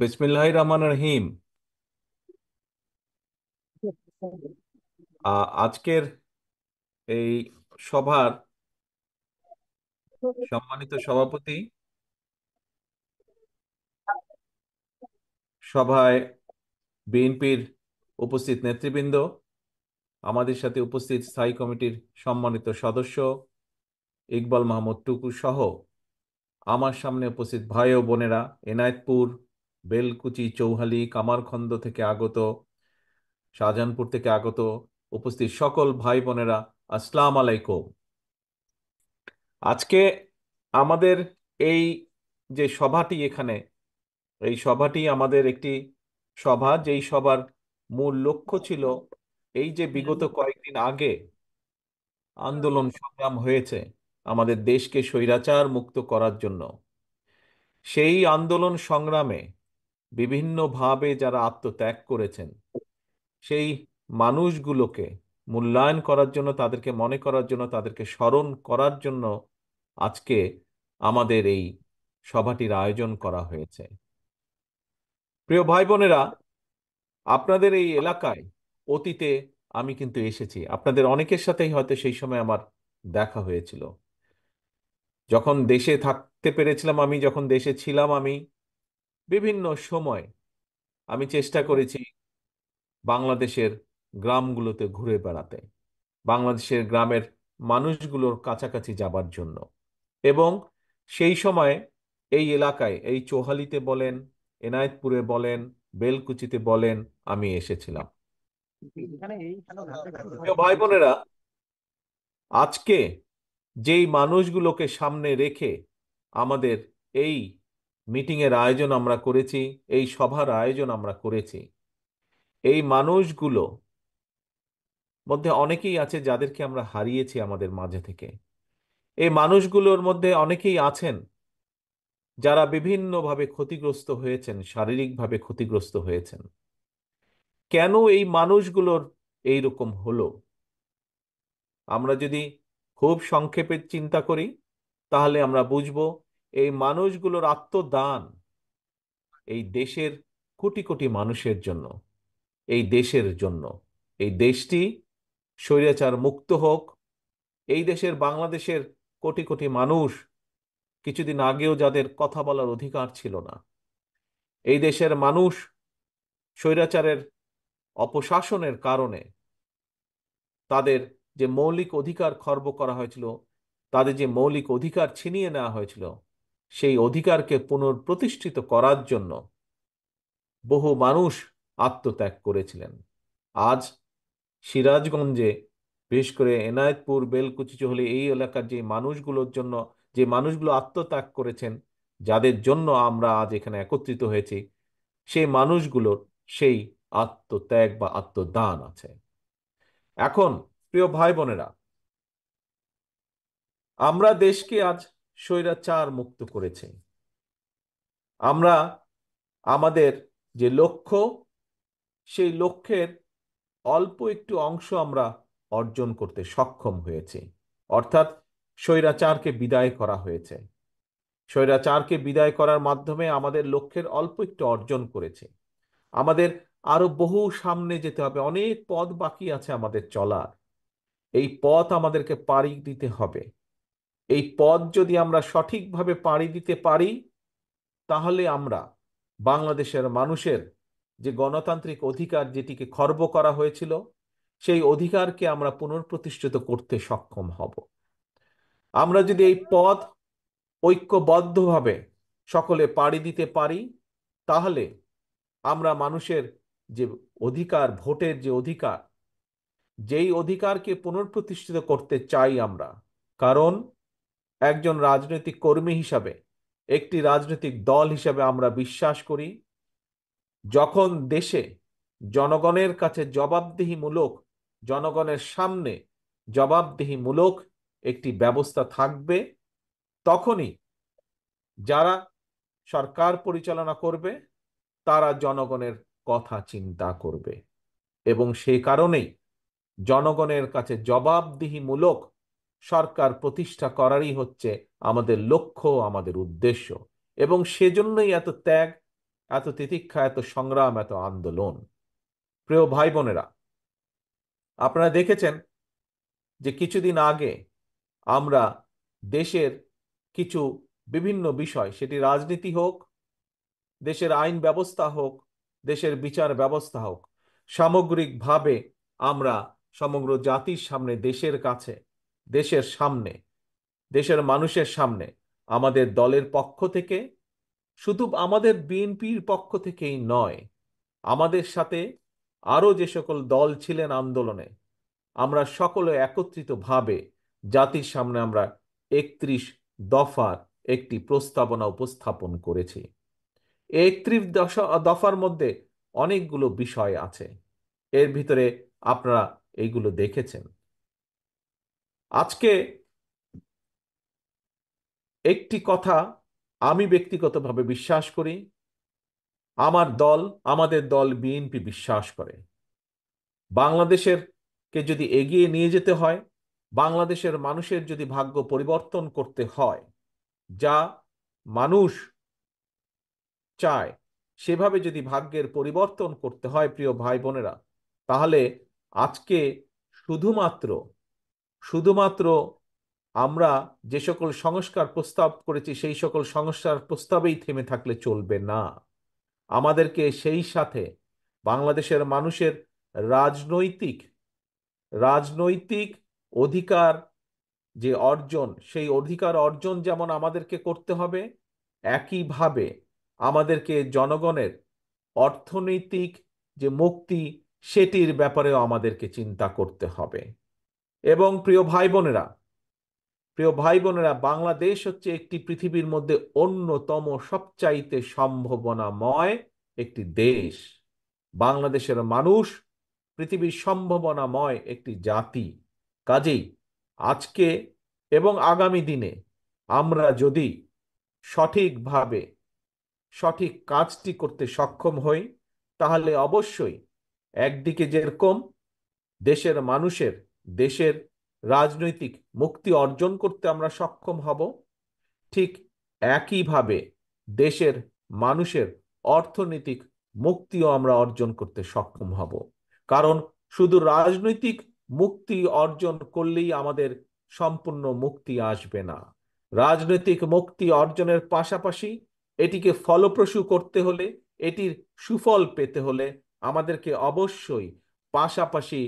বিসমিল্লাহির রহমানির রহিম। আজকের এই সভার সম্মানিত সভাপতি, সভায় বিএনপির উপস্থিত নেতৃবৃন্দ, আমাদের সাথে উপস্থিত স্থায়ী কমিটির সম্মানিত সদস্য ইকবাল মাহমুদ টুকু সহ আমার সামনে উপস্থিত ভাই ও বোনেরা, এনায়েতপুর, বেলকুচি, চৌহালি, কামারখন্দ থেকে আগত, শাহজাহানপুর থেকে আগত উপস্থিত সকল ভাই বোনেরা, আসসালাম আলাইকুম। আজকে আমাদের এই যে সভাটি এখানে, এই সভাটি আমাদের একটি সভা, যেই সভার মূল লক্ষ্য ছিল এই যে বিগত কয়েকদিন আগে আন্দোলন সংগ্রাম হয়েছে আমাদের দেশকে স্বৈরাচার মুক্ত করার জন্য। সেই আন্দোলন সংগ্রামে বিভিন্নভাবে যারা আত্মত্যাগ করেছেন সেই মানুষগুলোকে মূল্যায়ন করার জন্য, তাদেরকে মনে করার জন্য, তাদেরকে স্মরণ করার জন্য আজকে আমাদের এই সভাটির আয়োজন করা হয়েছে। প্রিয় ভাই বোনেরা, আপনাদের এই এলাকায় অতীতে আমি কিন্তু এসেছি, আপনাদের অনেকের সাথেই হয়তো সেই সময় আমার দেখা হয়েছিল। যখন দেশে থাকতে পেরেছিলাম, আমি যখন দেশে ছিলাম, আমি বিভিন্ন সময় আমি চেষ্টা করেছি বাংলাদেশের গ্রামগুলোতে ঘুরে বেড়াতে, বাংলাদেশের গ্রামের মানুষগুলোর কাছাকাছি যাবার জন্য। এবং সেই সময় এই এলাকায়, এই চৌহালিতে বলেন, এনায়েতপুরে বলেন, বেলকুচিতে বলেন, আমি এসেছিলাম। প্রিয় ভাই বোনেরা, আজকে যেই মানুষগুলোকে সামনে রেখে আমাদের এই মিটিং এর আয়োজন আমরা করেছি, এই সভার আয়োজন আমরা করেছি, এই মানুষগুলো মধ্যে অনেকেই আছে যাদেরকে আমরা হারিয়েছি আমাদের মাঝে থেকে। এই মানুষগুলোর মধ্যে অনেকেই আছেন যারা বিভিন্নভাবে ক্ষতিগ্রস্ত হয়েছেন, শারীরিকভাবে ক্ষতিগ্রস্ত হয়েছেন। কেন এই মানুষগুলোর এই রকম হলো? আমরা যদি খুব সংক্ষেপে চিন্তা করি তাহলে আমরা বুঝব এই মানুষগুলোর আত্মদান এই দেশের কোটি কোটি মানুষের জন্য, এই দেশের জন্য, এই দেশটি স্বৈরাচার মুক্ত হোক। এই দেশের, বাংলাদেশের কোটি কোটি মানুষ কিছুদিন আগেও যাদের কথা বলার অধিকার ছিল না, এই দেশের মানুষ স্বৈরাচারের অপশাসনের কারণে তাদের যে মৌলিক অধিকার খর্ব করা হয়েছিল, তাদের যে মৌলিক অধিকার ছিনিয়ে নেওয়া হয়েছিল, সেই অধিকারকে পুনঃপ্রতিষ্ঠিত করার জন্য বহু মানুষ আত্মত্যাগ করেছিলেন। আজ সিরাজগঞ্জে, বিশেষ করে এনায়েতপুর, বেলকুচি, চৌহলি এই এলাকার যে মানুষগুলোর জন্য, যে মানুষগুলো আত্মত্যাগ করেছেন, যাদের জন্য আমরা আজ এখানে একত্রিত হয়েছি, সেই মানুষগুলোর সেই আত্মত্যাগ বা আত্মদান আছে। এখন প্রিয় ভাই বোনেরা, আমরা দেশকে আজ স্বৈরাচার মুক্ত করেছি। আমরা আমাদের যে লক্ষ্য, সেই লক্ষ্যের অল্প একটু অংশ আমরা অর্জন করতে সক্ষম হয়েছি। অর্থাৎ স্বৈরাচারকে বিদায় করা হয়েছে। স্বৈরাচারকে বিদায় করার মাধ্যমে আমাদের লক্ষ্যের অল্প একটু অর্জন করেছি। আমাদের আরো বহু সামনে যেতে হবে, অনেক পথ বাকি আছে আমাদের চলার। এই পথ আমাদেরকে পাড়ি দিতে হবে। এই পথ যদি আমরা সঠিকভাবে পাড়ি দিতে পারি, তাহলে আমরা বাংলাদেশের মানুষের যে গণতান্ত্রিক অধিকার, যেটিকে খর্ব করা হয়েছিল, সেই অধিকারকে আমরা পুনঃপ্রতিষ্ঠিত করতে সক্ষম হব। আমরা যদি এই পথ ঐক্যবদ্ধভাবে সকলে পাড়ি দিতে পারি, তাহলে আমরা মানুষের যে অধিকার, ভোটের যে অধিকার, যেই অধিকারকে পুনঃপ্রতিষ্ঠিত করতে চাই আমরা। কারণ একজন রাজনৈতিক কর্মী হিসাবে, একটি রাজনৈতিক দল হিসাবে আমরা বিশ্বাস করি, যখন দেশে জনগণের কাছে জবাবদিহিমূলক, জনগণের সামনে জবাবদিহিমূলক একটি ব্যবস্থা থাকবে, তখনই যারা সরকার পরিচালনা করবে তারা জনগণের কথা চিন্তা করবে। এবং সেই কারণেই জনগণের কাছে জবাবদিহিমূলক সরকার প্রতিষ্ঠা করারই হচ্ছে আমাদের লক্ষ্য, আমাদের উদ্দেশ্য। এবং সেজন্যই এত ত্যাগ, এত তিতিক্ষা, এত সংগ্রাম, এত আন্দোলন। প্রিয় ভাই বোনেরা, আপনারা দেখেছেন যে কিছুদিন আগে আমরা দেশের কিছু বিভিন্ন বিষয়, সেটি রাজনীতি হোক, দেশের আইন ব্যবস্থা হোক, দেশের বিচার ব্যবস্থা হোক, সামগ্রিকভাবে আমরা সমগ্র জাতির সামনে, দেশের কাছে, দেশের সামনে, দেশের মানুষের সামনে আমাদের দলের পক্ষ থেকে, শুধু আমাদের বিএনপির পক্ষ থেকেই নয়, আমাদের সাথে আরো যে সকল দল ছিলেন আন্দোলনে, আমরা সকলে একত্রিতভাবে জাতির সামনে আমরা 31 দফার একটি প্রস্তাবনা উপস্থাপন করেছি। 31 দফার মধ্যে অনেকগুলো বিষয় আছে, এর ভিতরে আপনারা এইগুলো দেখেছেন। আজকে একটি কথা আমি ব্যক্তিগতভাবে বিশ্বাস করি, আমার দল, আমাদের দল বিএনপি বিশ্বাস করে, বাংলাদেশের কে যদি এগিয়ে নিয়ে যেতে হয়, বাংলাদেশের মানুষের যদি ভাগ্য পরিবর্তন করতে হয়, যা মানুষ চায় সেভাবে যদি ভাগ্যের পরিবর্তন করতে হয়, প্রিয় ভাই বোনেরা, তাহলে আজকে শুধুমাত্র শুধুমাত্র আমরা যে সকল সংস্কার প্রস্তাব করেছি সেই সকল সংস্কার প্রস্তাবেই থেমে থাকলে চলবে না। আমাদেরকে সেই সাথে বাংলাদেশের মানুষের রাজনৈতিক রাজনৈতিক অধিকার যে অর্জন, সেই অধিকার অর্জন যেমন আমাদেরকে করতে হবে, একইভাবে আমাদেরকে জনগণের অর্থনৈতিক যে মুক্তি, সেটির ব্যাপারেও আমাদেরকে চিন্তা করতে হবে। এবং প্রিয় ভাই বোনেরা, বাংলাদেশ হচ্ছে একটি পৃথিবীর মধ্যে অন্যতম সবচাইতে সম্ভাবনাময় একটি দেশ। বাংলাদেশের মানুষ পৃথিবীর সম্ভাবনাময় একটি জাতি। কাজেই আজকে এবং আগামী দিনে আমরা যদি সঠিকভাবে সঠিক কাজটি করতে সক্ষম হই, তাহলে অবশ্যই একদিকে যেরকম দেশের মানুষের, দেশের রাজনৈতিক মুক্তি অর্জন করতে আমরা সক্ষম হব, ঠিক একইভাবে দেশের মানুষের অর্থনৈতিক মুক্তিও আমরা অর্জন করতে সক্ষম হব। কারণ শুধু রাজনৈতিক মুক্তি অর্জন করলেই আমাদের সম্পূর্ণ মুক্তি আসবে না। রাজনৈতিক মুক্তি অর্জনের পাশাপাশি এটিকে ফলপ্রসূ করতে হলে, এটির সুফল পেতে হলে আমাদেরকে অবশ্যই পাশাপাশি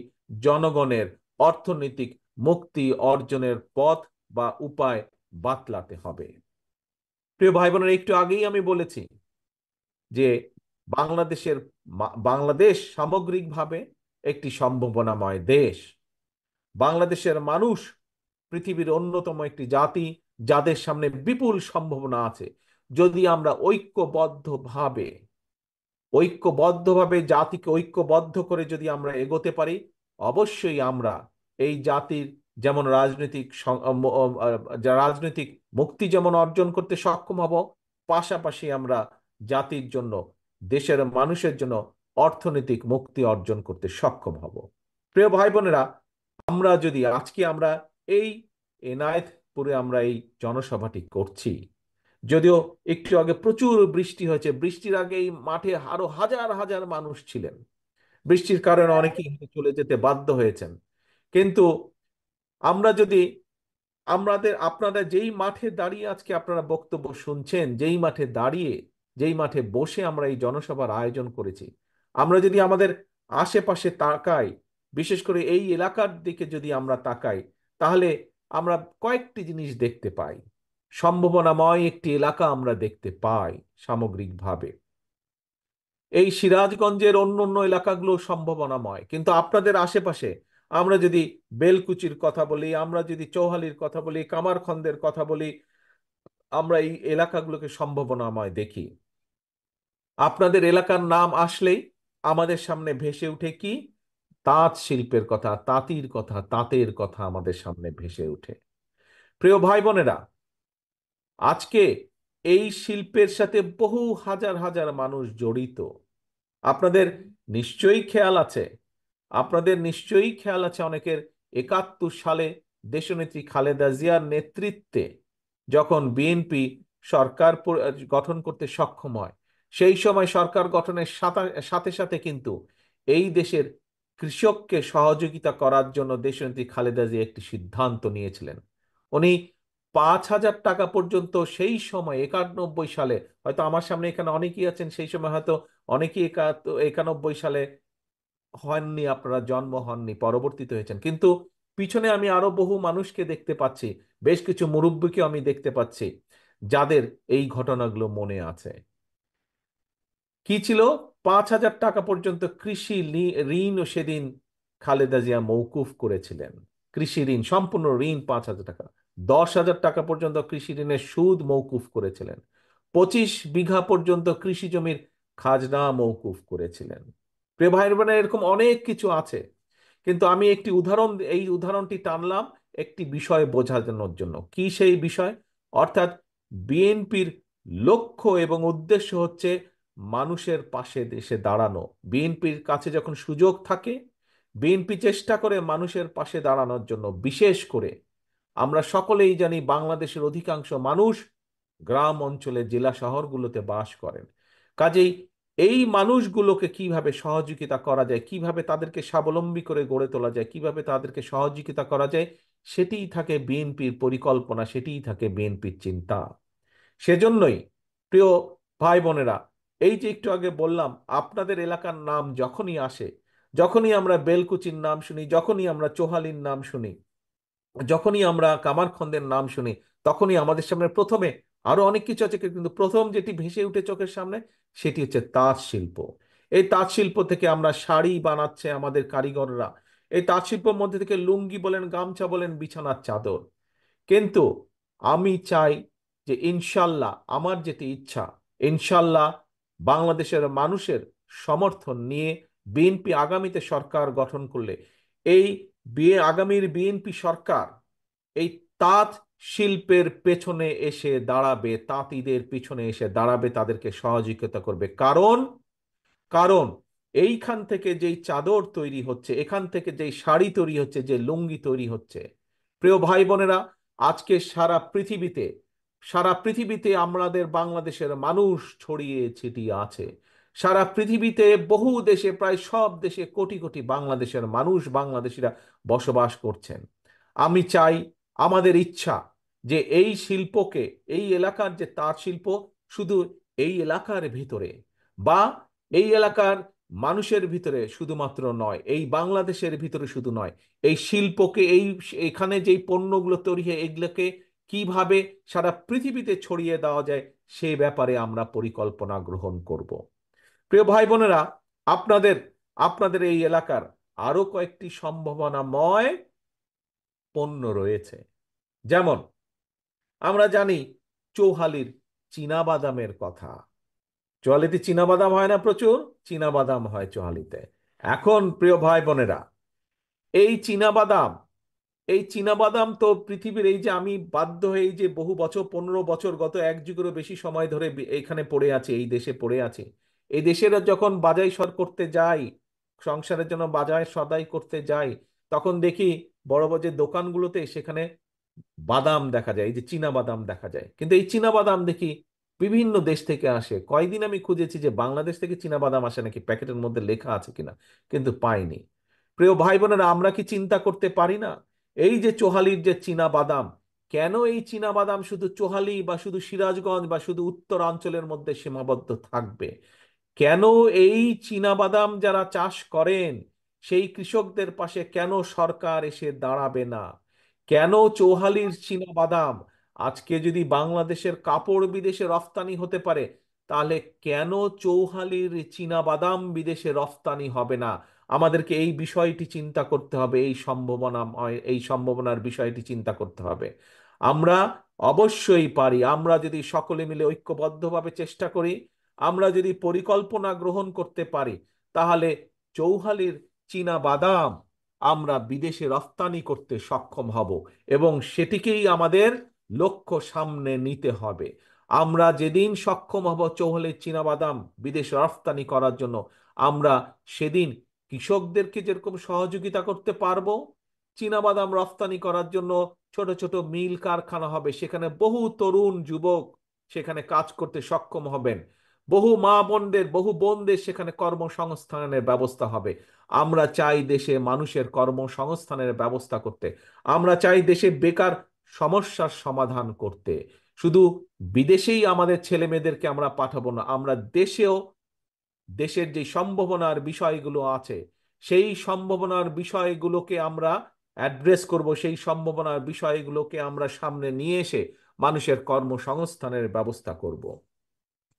জনগণের অর্থনৈতিক মুক্তি অর্জনের পথ বা উপায় বাতলাতে হবে। প্রিয় ভাই বোনেরা, একটু আগেই আমি বলেছি যে বাংলাদেশ সামগ্রিকভাবে একটি সম্ভাবনাময় দেশ। বাংলাদেশের মানুষ পৃথিবীর অন্যতম একটি জাতি, যাদের সামনে বিপুল সম্ভাবনা আছে। যদি আমরা ঐক্যবদ্ধভাবে জাতিকে ঐক্যবদ্ধ করে যদি আমরা এগোতে পারি, অবশ্যই আমরা এই জাতির যেমন রাজনৈতিক মুক্তি যেমন অর্জন করতে সক্ষম হব, পাশাপাশি আমরা জাতির জন্য, দেশের মানুষের জন্য অর্থনৈতিক মুক্তি অর্জন করতে সক্ষম হব। প্রিয় ভাই বোনেরা, আজকে আমরা এই এনায়েতপুরে আমরা এই জনসভাটি করছি, যদিও একটু আগে প্রচুর বৃষ্টি হয়েছে, বৃষ্টির আগে এই মাঠে আরো হাজার হাজার মানুষ ছিলেন, বৃষ্টির কারণে অনেকেই চলে যেতে বাধ্য হয়েছেন। কিন্তু আমরা যদি আপনারা যেই মাঠে দাঁড়িয়ে আজকে আপনারা বক্তব্য শুনছেন, যেই মাঠে বসে আমরা এই জনসভার আয়োজন করেছি, আমরা যদি আমাদের আশেপাশে তাকাই, বিশেষ করে এই এলাকার দিকে যদি আমরা তাকাই, তাহলে আমরা কয়েকটি জিনিস দেখতে পাই। সম্ভাবনাময় একটি এলাকা আমরা দেখতে পাই সামগ্রিকভাবে। এই সিরাজগঞ্জের অন্য অন্য এলাকাগুলো সম্ভাবনাময়, কিন্তু আপনাদের আশেপাশে আমরা যদি বেলকুচির কথা বলি, আমরা যদি চৌহালির কথা বলি, কামারখন্দের কথা বলি, আমরা এই এলাকাগুলোকে সম্ভাবনাময় দেখি। আপনাদের এলাকার নাম আসলেই আমাদের সামনে ভেসে উঠে কি? তাঁত শিল্পের কথা, তাঁতির কথা, তাঁতের কথা আমাদের সামনে ভেসে উঠে। প্রিয় ভাই বোনেরা, আজকে এই শিল্পের সাথে বহু হাজার হাজার মানুষ জড়িত। আপনাদের নিশ্চয়ই খেয়াল আছে, অনেকের 71 সালে দেশনেত্রী খালেদা জিয়ার নেতৃত্বে যখন বিএনপি সরকার গঠন করতে সক্ষম হয়, সেই সময় সরকার গঠনের সাথে সাথে কিন্তু এই দেশের কৃষককে সহযোগিতা করার জন্য দেশনেত্রী খালেদা জিয়া একটি সিদ্ধান্ত নিয়েছিলেন। উনি 5,000 টাকা পর্যন্ত সেই সময় 91 সালে, হয়তো আমার সামনে এখানে অনেকেই আছেন সেই সময় হয়তো অনেকেই 91 সালে হননি, আপনারা জন্ম হননি, পরবর্তীতে হয়েছেন, কিন্তু পিছনে আমি আরো বহু মানুষকে দেখতে পাচ্ছি, বেশ কিছু মুরব্বীকে আমি দেখতে পাচ্ছি যাদের এই ঘটনাগুলো মনে আছে। কি ছিল? 5,000 টাকা পর্যন্ত কৃষি ঋণও সেদিন খালেদা জিয়া মৌকুফ করেছিলেন। কৃষি ঋণ, সম্পূর্ণ ঋণ 5,000 টাকা। 10,000 টাকা পর্যন্ত কৃষি ঋণের সুদ মৌকুফ করেছিলেন। 25 বিঘা পর্যন্ত কৃষি জমির খাজনা মৌকুফ করেছিলেন। প্রিয় ভাই বোনেরা, এরকম অনেক কিছু আছে, কিন্তু আমি একটি উদাহরণ, এই উদাহরণটি টানলাম একটি বিষয় বোঝানোর জন্য। কি সেই বিষয়? অর্থাৎ বিএনপির লক্ষ্য এবং উদ্দেশ্য হচ্ছে মানুষের পাশে দেশে দাঁড়ানো। বিএনপির কাছে যখন সুযোগ থাকে, বিএনপি চেষ্টা করে মানুষের পাশে দাঁড়ানোর জন্য। বিশেষ করে আমরা সকলেই জানি বাংলাদেশের অধিকাংশ মানুষ গ্রাম অঞ্চলে, জেলা শহরগুলোতে বাস করেন। কাজেই এই মানুষগুলোকে কিভাবে সহযোগিতা করা যায়, কিভাবে তাদেরকে স্বাবলম্বী করে গড়ে তোলা যায়, কিভাবে তাদেরকে সহযোগিতা করা যায়, সেটিই থাকে বিএনপির পরিকল্পনা, সেটিই থাকে বিএনপির চিন্তা। সেজন্যই প্রিয় ভাই বোনেরা, এই যে একটু আগে বললাম, আপনাদের এলাকার নাম যখনই আসে, যখনই আমরা বেলকুচির নাম শুনি, যখনই আমরা চোহালির নাম শুনি, যখনই আমরা কামারখন্দের নাম শুনি, তখনই আমাদের সামনে প্রথমে, আরো অনেক কিছু আছে কিন্তু প্রথম যেটি ভেসে উঠে চোখের সামনে সেটি হচ্ছে তাঁত শিল্প। এই তাঁত শিল্প থেকে আমরা শাড়ি বানাচ্ছে আমাদের কারিগররা। এই তাঁত শিল্পের মধ্যে থেকে লুঙ্গি বলেন, গামছা বলেন, বিছানার চাদর। কিন্তু আমি চাই যে ইনশাল্লাহ, আমার যেটি ইচ্ছা, ইনশাল্লাহ বাংলাদেশের মানুষের সমর্থন নিয়ে বিএনপি আগামীতে সরকার গঠন করলে, এই আগামীর বিএনপি সরকার এই তাঁত শিল্পের পেছনে এসে দাঁড়াবে, তাঁতিদের পিছনে এসে দাঁড়াবে, তাদেরকে সহযোগিতা করবে। কারণ কারণ এইখান থেকে যেই চাদর তৈরি হচ্ছে, এখান থেকে যেই শাড়ি তৈরি হচ্ছে, যে লুঙ্গি তৈরি হচ্ছে, প্রিয় ভাই বোনেরা, আজকে সারা পৃথিবীতে আমাদের বাংলাদেশের মানুষ ছড়িয়ে ছিটিয়ে আছে। সারা পৃথিবীতে বহু দেশে, প্রায় সব দেশে কোটি কোটি বাংলাদেশের মানুষ, বাংলাদেশিরা বসবাস করছেন। আমি চাই, আমাদের ইচ্ছা যে এই শিল্পকে, এই এলাকার যে তাঁত শিল্প, শুধু এই এলাকার ভিতরে বা এই এলাকার মানুষের ভিতরে শুধুমাত্র নয়, এই বাংলাদেশের ভিতরে শুধু নয়, এই শিল্পকে, এখানে যেই পণ্যগুলো তৈরি হয় এগুলোকে কিভাবে সারা পৃথিবীতে ছড়িয়ে দেওয়া যায়, সে ব্যাপারে আমরা পরিকল্পনা গ্রহণ করব। প্রিয় ভাই বোনেরা, আপনাদের আপনাদের এই এলাকার আরো কয়েকটি সম্ভাবনাময় পণ্য রয়েছে। যেমন আমরা জানি চৌহালির চীনা বাদামের কথা। চুয়ালিতে চীনা বাদাম হয় না প্রচুর? চীনা বাদাম হয় চুয়ালিতে। এখন প্রিয় ভাই বোনেরা, এই চীনা বাদাম এই চীনা বাদাম তো পৃথিবীর, এই যে আমি বাধ্য হয়ে, এই যে বহু বছর, 15 বছর, গত এক যুগেরও বেশি সময় ধরে এখানে পড়ে আছে, এই দেশে পড়ে আছে। এই দেশের যখন বাজাই সর করতে যাই, সংসারের জন্য বাজার সদাই করতে যাই, তখন দেখি বড় বড় যে দোকানগুলোতে সেখানে বাদাম দেখা যায়, এই যে চীনা বাদাম দেখা যায়। কিন্তু এই চীনা বাদাম দেখি বিভিন্ন দেশ থেকে আসে। কয়দিন আমি খুঁজেছি যে বাংলাদেশ থেকে চীনা বাদাম আসে নাকি, প্যাকেটের মধ্যে লেখা আছে কিনা, কিন্তু পাইনি। প্রিয় ভাই বোনেরা, আমরা কি চিন্তা করতে পারি না, এই যে চোহালির যে চীনা বাদাম, কেন এই চীনা বাদাম শুধু চোহালি বা শুধু সিরাজগঞ্জ বা শুধু উত্তরাঞ্চলের মধ্যে সীমাবদ্ধ থাকবে? কেন এই চীনা বাদাম যারা চাষ করেন, সেই কৃষকদের পাশে কেন সরকার এসে দাঁড়াবে না? কেন চৌহালির চীনা বাদাম, আজকে যদি বাংলাদেশের কাপড় বিদেশে রফতানি হতে পারে, তাহলে কেন চৌহালির চীনা বাদাম বিদেশে রফতানি হবে না? আমাদেরকে এই বিষয়টি চিন্তা করতে হবে, এই সম্ভাবনার বিষয়টি চিন্তা করতে হবে। আমরা অবশ্যই পারি, আমরা যদি সকলে মিলে ঐক্যবদ্ধভাবে চেষ্টা করি, আমরা যদি পরিকল্পনা গ্রহণ করতে পারি, তাহলে চৌহালির চীনা বাদাম আমরা বিদেশে রফতানি করতে সক্ষম হব, এবং সেটিকেই আমাদের লক্ষ্য সামনে নিতে হবে। আমরা যেদিন সক্ষম হব চৌহালির চীনা বাদাম বিদেশে রফতানি করার জন্য, আমরা সেদিন কৃষকদেরকে যেরকম সহযোগিতা করতে পারবো, চীনা বাদাম রফতানি করার জন্য ছোট ছোট মিল কারখানা হবে, সেখানে বহু তরুণ যুবক সেখানে কাজ করতে সক্ষম হবেন। বহু মা বোনদের, বহু বোনদের সেখানে কর্মসংস্থানের ব্যবস্থা হবে। আমরা চাই দেশে মানুষের কর্মসংস্থানের ব্যবস্থা করতে। আমরা চাই দেশে বেকার সমস্যার সমাধান করতে। শুধু বিদেশেই আমাদের ছেলে মেয়েদেরকে আমরা পাঠাবো না, আমরা দেশেও দেশের যে সম্ভাবনার বিষয়গুলো আছে সেই সম্ভাবনার বিষয়গুলোকে আমরা অ্যাড্রেস করব, সেই সম্ভাবনার বিষয়গুলোকে আমরা সামনে নিয়ে এসে মানুষের কর্মসংস্থানের ব্যবস্থা করব।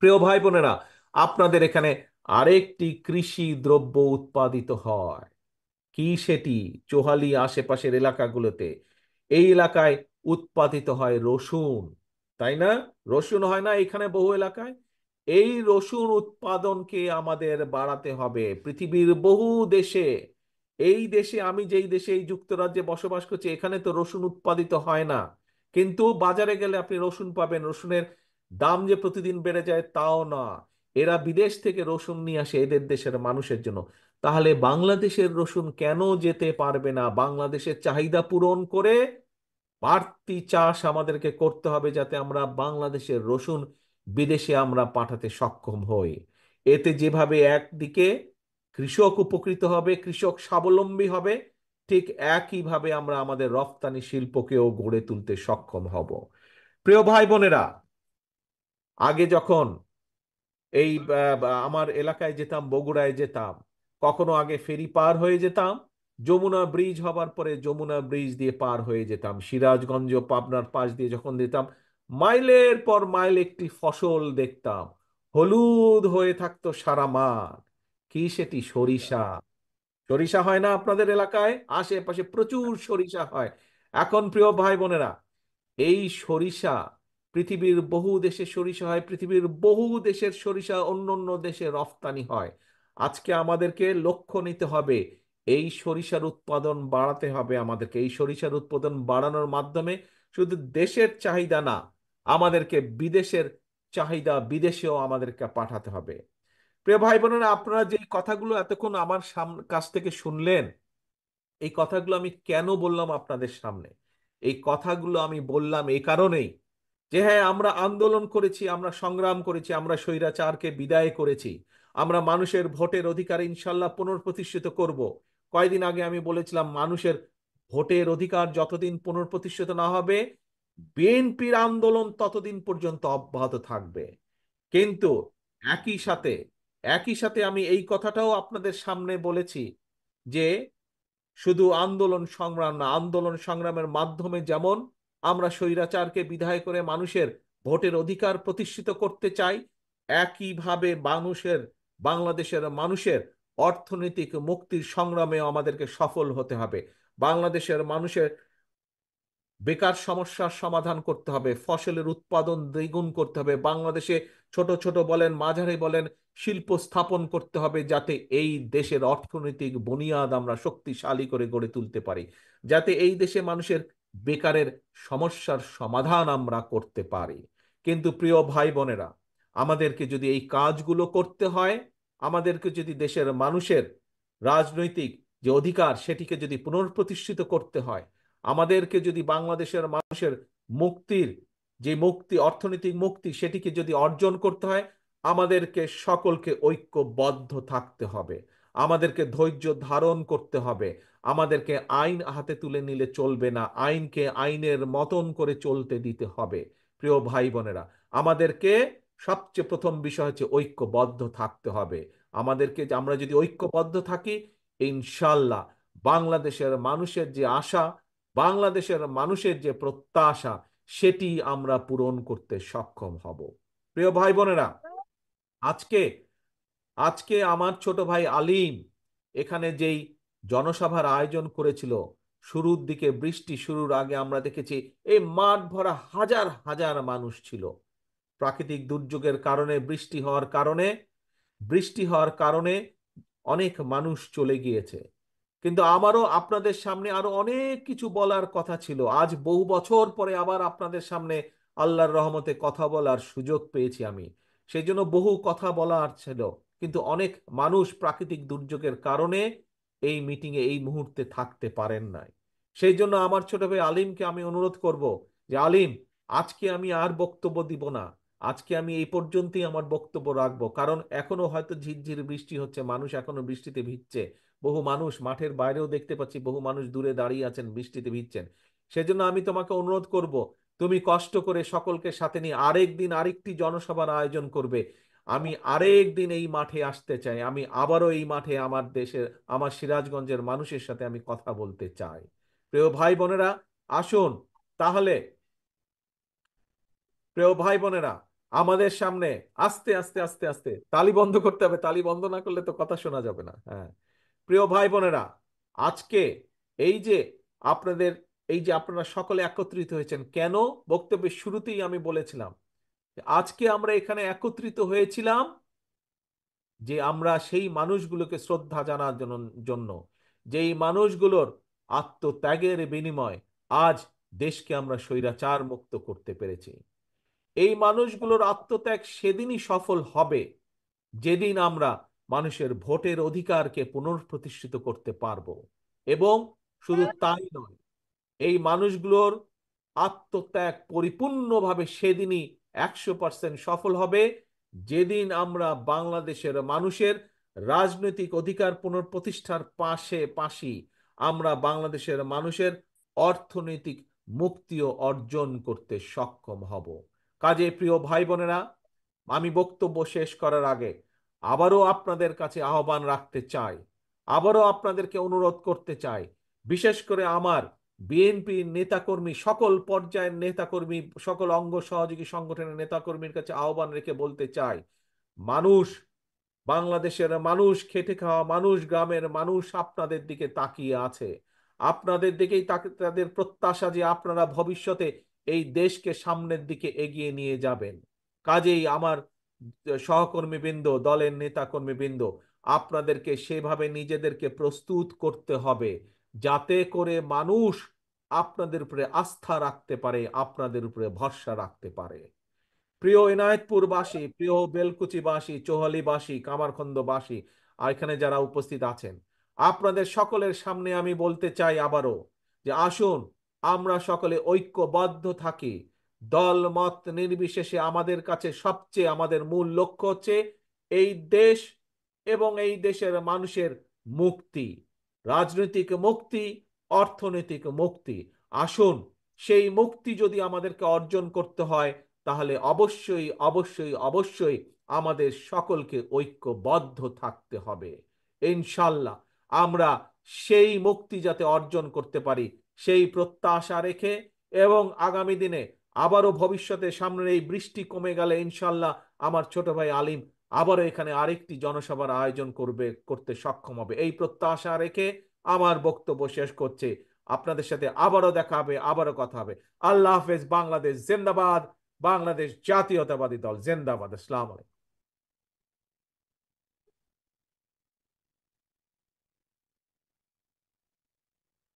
প্রিয় ভাই বোনেরা, আপনাদের এখানে আরেকটি কৃষি দ্রব্য উৎপাদিত হয়। কি সেটি? চোহালি আশেপাশের এলাকাগুলোতে, এই এলাকায় উৎপাদিত হয় রসুন, তাই না? রসুন হয় না এখানে বহু এলাকায়? এই রসুন উৎপাদনকে আমাদের বাড়াতে হবে পৃথিবীর বহু দেশে। এই দেশে, আমি যেই দেশে, এই যুক্তরাজ্যে বসবাস করছি, এখানে তো রসুন উৎপাদিত হয় না, কিন্তু বাজারে গেলে আপনি রসুন পাবেন। রসুনের দাম যে প্রতিদিন বেড়ে যায় তাও না, এরা বিদেশ থেকে রসুন নিয়ে আসে এদের দেশের মানুষের জন্য। তাহলে বাংলাদেশের রসুন কেন যেতে পারবে না? বাংলাদেশের চাহিদা পূরণ করে বাড়তি চাষ আমাদেরকে করতে হবে, যাতে আমরা বাংলাদেশের রসুন বিদেশে আমরা পাঠাতে সক্ষম হই। এতে যেভাবে একদিকে কৃষক উপকৃত হবে, কৃষক স্বাবলম্বী হবে, ঠিক একইভাবে আমরা আমাদের রফতানি শিল্পকেও গড়ে তুলতে সক্ষম হব। প্রিয় ভাই বোনেরা, আগে যখন এই আমার এলাকায় যেতাম, বগুড়ায় যেতাম, কখনো আগে ফেরি পার হয়ে যেতাম, যমুনা ব্রিজ হবার পরে যমুনা ব্রিজ দিয়ে পার হয়ে যেতাম, সিরাজগঞ্জ পাবনার পাশ দিয়ে যখন যেতাম, মাইলের পর মাইল একটি ফসল দেখতাম, হলুদ হয়ে থাকতো সারা মাঠ। কি সেটি? সরিষা। সরিষা হয় না আপনাদের এলাকায়? আশেপাশে প্রচুর সরিষা হয়। এখন প্রিয় ভাই বোনেরা, এই সরিষা, পৃথিবীর বহু দেশে সরিষা হয়, পৃথিবীর বহু দেশের সরিষা অন্য অন্য দেশে রফতানি হয়। আজকে আমাদেরকে লক্ষ্য নিতে হবে, এই সরিষার উৎপাদন বাড়াতে হবে আমাদেরকে। এই সরিষার উৎপাদন বাড়ানোর মাধ্যমে শুধু দেশের চাহিদা না, আমাদেরকে বিদেশের চাহিদা বিদেশেও আমাদেরকে পাঠাতে হবে। প্রিয় ভাই বোনেরা, আপনারা যে কথাগুলো এতক্ষণ আমার কাছ থেকে শুনলেন, এই কথাগুলো আমি কেন বললাম আপনাদের সামনে? এই কথাগুলো আমি বললাম এই কারণেই যে হ্যাঁ, আমরা আন্দোলন করেছি, আমরা সংগ্রাম করেছি, আমরা স্বৈরাচারকে বিদায় করেছি, আমরা মানুষের ভোটের অধিকার ইনশাল্লাহ পুনঃপ্রতিষ্ঠিত করব। কয়দিন আগে আমি বলেছিলাম, মানুষের ভোটের অধিকার যতদিন পুনঃপ্রতিষ্ঠিত না হবে, বিএনপির আন্দোলন ততদিন পর্যন্ত অব্যাহত থাকবে। কিন্তু একই সাথে একই সাথে আমি এই কথাটাও আপনাদের সামনে বলেছি যে শুধু আন্দোলন সংগ্রাম না, আন্দোলন সংগ্রামের মাধ্যমে যেমন আমরা স্বৈরাচারকে বিদায় করে মানুষের ভোটের অধিকার প্রতিষ্ঠিত করতে চাই, একইভাবে বাংলাদেশের মানুষের অর্থনৈতিক মুক্তির সংগ্রামে আমাদেরকে সফল হতে হবে। বাংলাদেশের মানুষের বেকার সমস্যার সমাধান করতে হবে, ফসলের উৎপাদন দ্বিগুণ করতে হবে, বাংলাদেশে ছোট ছোট বলেন মাঝারি বলেন শিল্প স্থাপন করতে হবে, যাতে এই দেশের অর্থনৈতিক বুনিয়াদ আমরা শক্তিশালী করে গড়ে তুলতে পারি, যাতে এই দেশে মানুষের বেকারের সমস্যার সমাধান আমরা করতে পারি। কিন্তু প্রিয় ভাই বোনেরা, আমাদেরকে যদি এই কাজগুলো করতে হয়, আমাদেরকে যদি দেশের মানুষের রাজনৈতিক যে অধিকার সেটিকে যদি পুনঃপ্রতিষ্ঠিত করতে হয়, আমাদেরকে যদি বাংলাদেশের মানুষের মুক্তির যে মুক্তি, অর্থনৈতিক মুক্তি, সেটিকে যদি অর্জন করতে হয়, আমাদেরকে সকলকে ঐক্যবদ্ধ থাকতে হবে, আমাদেরকে ধৈর্য ধারণ করতে হবে, আমাদেরকে আইন হাতে তুলে নিলে চলবে না, আইনকে আইনের মতন করে চলতে দিতে হবে। প্রিয় ভাই বোনেরা, আমাদেরকে সবচেয়ে প্রথম বিষয় হচ্ছে ঐক্যবদ্ধ থাকতে হবে। আমরা যদি ঐক্যবদ্ধ থাকি, ইনশাল্লাহ বাংলাদেশের মানুষের যে আশা, বাংলাদেশের মানুষের যে প্রত্যাশা, সেটি আমরা পূরণ করতে সক্ষম হব। প্রিয় ভাই বোনেরা, আজকে আজকে আমার ছোট ভাই আলিম এখানে যেই জনসভার আয়োজন করেছিল, শুরুর দিকে বৃষ্টি শুরুর আগে আমরা দেখেছি এই মাঠ ভরা হাজার হাজার মানুষ ছিল। প্রাকৃতিক দুর্যোগের কারণে, বৃষ্টি হওয়ার কারণে অনেক মানুষ চলে গিয়েছে, কিন্তু আমারও আপনাদের সামনে আরো অনেক কিছু বলার কথা ছিল। আজ বহু বছর পরে আবার আপনাদের সামনে আল্লাহর রহমতে কথা বলার সুযোগ পেয়েছি আমি, সেই জন্য বহু কথা বলার ছিল, কিন্তু অনেক মানুষ প্রাকৃতিক দুর্যোগের কারণে এই মিটিংয়ে এই মুহূর্তে থাকতে পারেন নাই। সেই জন্য আমার ছোট ভাই আলিমকে আমি অনুরোধ করব যে আলিম, আজকে আমি আর বক্তব্য দিব না, আজকে আমি এই পর্যন্তই আমার বক্তব্য রাখবো, কারণ এখনো হয়তো ঝিরঝির বৃষ্টি হচ্ছে, মানুষ এখনো বৃষ্টিতে ভিজছে। বহু মানুষ মাঠের বাইরেও দেখতে পাচ্ছি, বহু মানুষ দূরে দাঁড়িয়ে আছেন, বৃষ্টিতে ভিজছেন। সেজন্য আমি তোমাকে অনুরোধ করব, তুমি কষ্ট করে সকলকে সাথে নিয়ে আরেক দিন আরেকটি জনসভার আয়োজন করবে। আমি আরেক দিন এই মাঠে আসতে চাই, আমি আবারও এই মাঠে আমার দেশের, আমার সিরাজগঞ্জের মানুষের সাথে আমি কথা বলতে চাই। প্রিয় ভাই বোনেরা, আসুন তাহলে। প্রিয় ভাই বোনেরা, আমাদের সামনে আস্তে আস্তে আস্তে আস্তে তালি বন্ধ করতে হবে, তালি বন্ধ না করলে তো কথা শোনা যাবে না। হ্যাঁ, প্রিয় ভাই বোনেরা, আজকে এই যে আপনাদের, এই যে আপনারা সকলে একত্রিত হয়েছেন কেন, বক্তব্যের শুরুতেই আমি বলেছিলাম যে আজকে আমরা এখানে একত্রিত হয়েছিলাম যে আমরা সেই মানুষগুলোকে শ্রদ্ধা জানার জন্য, যেই মানুষগুলোর আত্মত্যাগের বিনিময় আজ দেশকে আমরা স্বৈরাচার মুক্ত করতে পেরেছি। এই মানুষগুলোর আত্মত্যাগ সেদিনই সফল হবে যেদিন আমরা মানুষের ভোটের অধিকারকে পুনঃপ্রতিষ্ঠিত করতে পারব। এবং শুধু তাই নয়, এই মানুষগুলোর আত্মত্যাগ পরিপূর্ণভাবে সেদিনই 100% সফল হবে যেদিন আমরা বাংলাদেশের মানুষের রাজনৈতিক অধিকার পুনঃপ্রতিষ্ঠার পাশাপাশি আমরা বাংলাদেশের মানুষের অর্থনৈতিক মুক্তিও অর্জন করতে সক্ষম হব। কাজে প্রিয় ভাই বোনেরা, আমি বক্তব্য শেষ করার আগে আবারও আপনাদের কাছে আহ্বান রাখতে চাই, আবারও আপনাদেরকে অনুরোধ করতে চাই, বিশেষ করে আমার বিএনপির নেতাকর্মী, সকল পর্যায়ের নেতাকর্মী, সকল অঙ্গ সহযোগী সংগঠনের নেতাকর্মীর কাছে আহ্বান রেখে বলতে চাই, মানুষ, বাংলাদেশের মানুষ, খেটে খাওয়া মানুষ, গ্রামের মানুষ আপনাদের দিকে তাকিয়ে আছে। আপনাদের দিকেই তাদের প্রত্যাশা যে আপনারা ভবিষ্যতে এই দেশকে সামনের দিকে এগিয়ে নিয়ে যাবেন। কাজেই আমার সহকর্মীবৃন্দ, দলের নেতা কর্মীবৃন্দ, আপনাদেরকে সেভাবে নিজেদেরকে প্রস্তুত করতে হবে যাতে করে মানুষ আপনাদের উপরে আস্থা রাখতে পারে, আপনাদের উপরে ভরসা রাখতে পারে। প্রিয় এনায়েতপুরবাসী, প্রিয় বেলকুচিবাসী, চৌহালিবাসী, কামারখন্দবাসী, আর এখানে যারা উপস্থিত আছেন, আপনাদের সকলের সামনে আমি বলতে চাই আবারও যে আসুন আমরা সকলে ঐক্যবদ্ধ থাকি। দল মত নির্বিশেষে আমাদের কাছে সবচেয়ে আমাদের মূল লক্ষ্য হচ্ছে এই দেশ এবং এই দেশের মানুষের মুক্তি, রাজনৈতিক মুক্তি, অর্থনৈতিক মুক্তি। আসুন, সেই মুক্তি যদি আমাদেরকে অর্জন করতে হয় তাহলে অবশ্যই অবশ্যই অবশ্যই আমাদের সকলকে ঐক্যবদ্ধ থাকতে হবে। ইনশাল্লাহ আমরা সেই মুক্তি যাতে অর্জন করতে পারি সেই প্রত্যাশা রেখে, এবং আগামী দিনে আবারও ভবিষ্যতে সামনের এই বৃষ্টি কমে গেলে ইনশাল্লাহ আমার ছোট ভাই আলিম আবারও এখানে আরেকটি জনসভার আয়োজন করতে সক্ষম হবে, এই প্রত্যাশা রেখে আমার বক্তব্য শেষ করছে। আপনাদের সাথে আবারও দেখা হবে, আবারও কথা হবে। আল্লাহ হাফেজ। বাংলাদেশ জিন্দাবাদ। বাংলাদেশ জাতীয়তাবাদী দল জিন্দাবাদ। আসসালামু আলাইকুম।